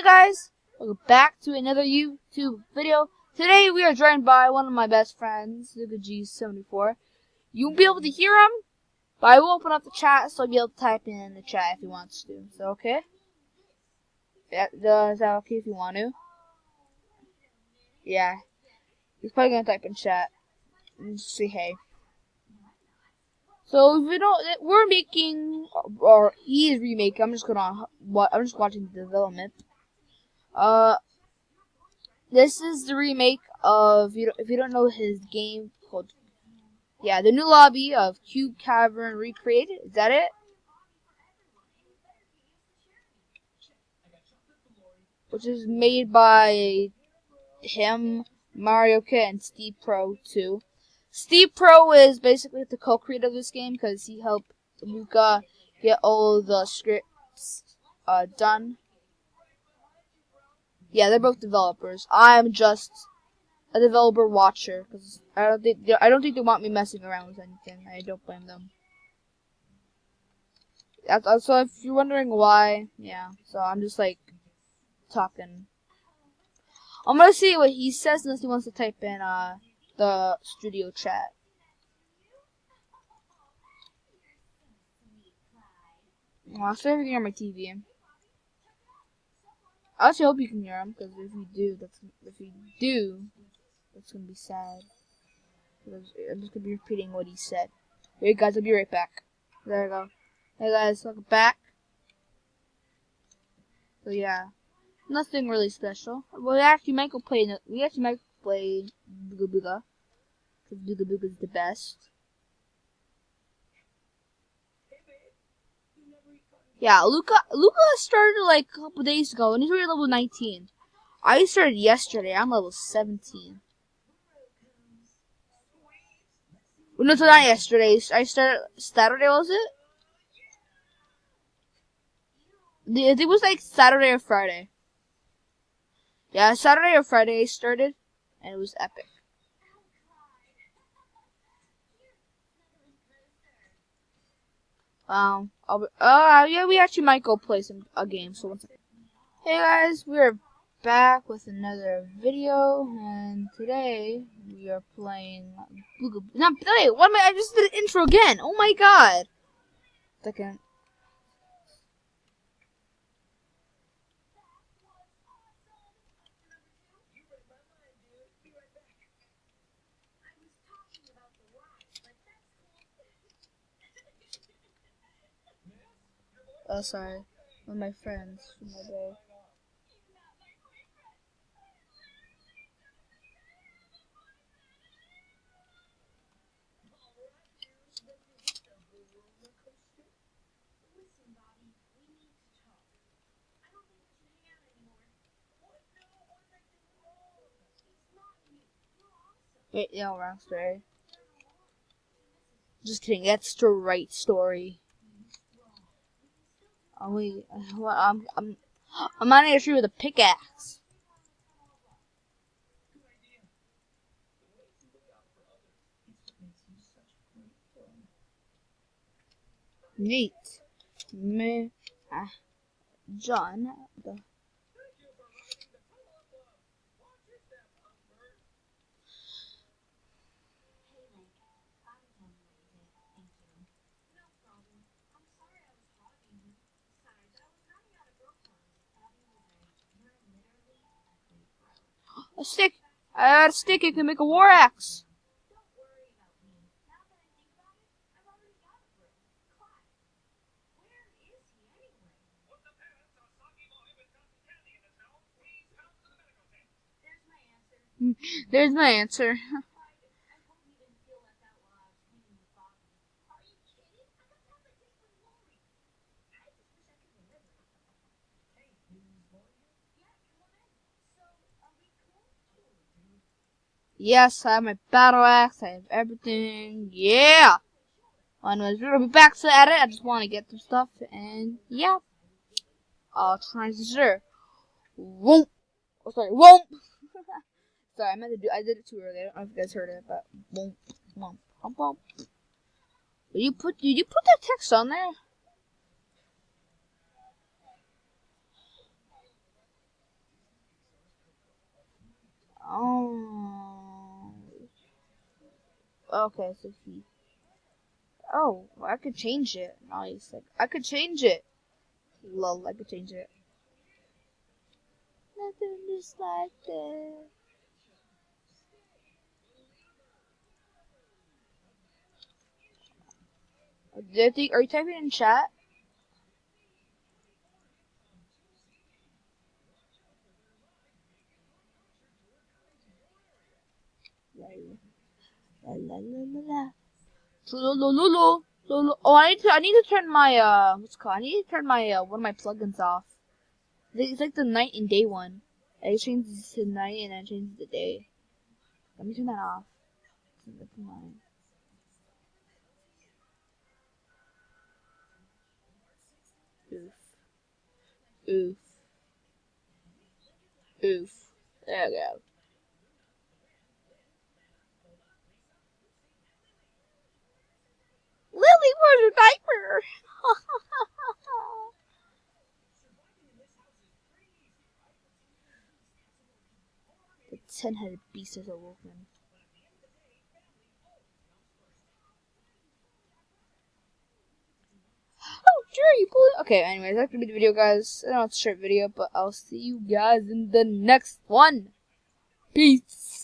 guys, welcome back to another YouTube video. Today we are joined by one of my best friends, G74. You won't be able to hear him, but I will open up the chat so you'll be able to type in the chat if he wants to. Is that okay? Yeah, is that okay if you want to? Yeah. He's probably gonna type in chat and just say hey. So if you don't, we're making, or he is remaking. I'm just watching the development. This is the remake of, if you don't know his game called, the new lobby of Cavern recreated. Is that it? Which is made by him, Mario Kart, and Steve Pro too. Steve Pro is basically the co-creator of this game because he helped Luca get all the scripts done. Yeah, they're both developers. I'm just a developer watcher because I don't think they want me messing around with anything. I don't blame them. So if you're wondering why, so I'm just like talking. I'm gonna see what he says unless he wants to type in the studio chat. Well, I'll start everything on my TV. I actually hope you can hear him because if you do, that's gonna be sad. I'm just gonna be repeating what he said. Wait, guys, I'll be right back. There we go. Hey guys, welcome back. So yeah, nothing really special. Well, we actually might play Booga Booga, because Booga Booga is the best. Yeah, Luca started like a couple days ago, and he's already level 19. I started yesterday. I'm level 17. Well, no, so not yesterday. I started Saturday, was it? I think it was like Saturday or Friday. Yeah, Saturday or Friday I started, and it was epic. Yeah, we actually might go play a game. So 1 second. Hey guys, we are back with another video, and today we are playing Booga. I just did the intro again. Oh my god. Second. Oh, sorry. One of my friends from my day. Wait, no, wrong story. Just kidding. That's the right story. Oh wait, I'm not even sure with a pickaxe. Neat. John. A stick. I got a stick. It can make a war axe. There's my answer. Yes, I have my battle axe. I have everything. Yeah. Anyways, we're gonna be back to at it. I just want to get some stuff, and yeah. I'll try to sure. Won't. Oh, sorry. Won't. Sorry, I did it too early. I don't know if you guys heard it, but won't. Did you put that text on there? Okay, so he. Oh, I could change it. Nice. Like, I could change it. Lol, I could change it. Nothing just like that. Are you typing in chat? La la la la la. Lo. Oh, I need to turn my what's it called? I need to turn my one of my plugins off. It's like the night and day one. I changes to night and then changes to day. Let me turn that off. Oof. Oof. Oof. There we go. Lily, where's your diaper? The 10-headed beast has awoken. Oh, sure, you pull it. Okay, anyways, that's gonna be the video, guys. I know it's a short video, but I'll see you guys in the next one. Peace.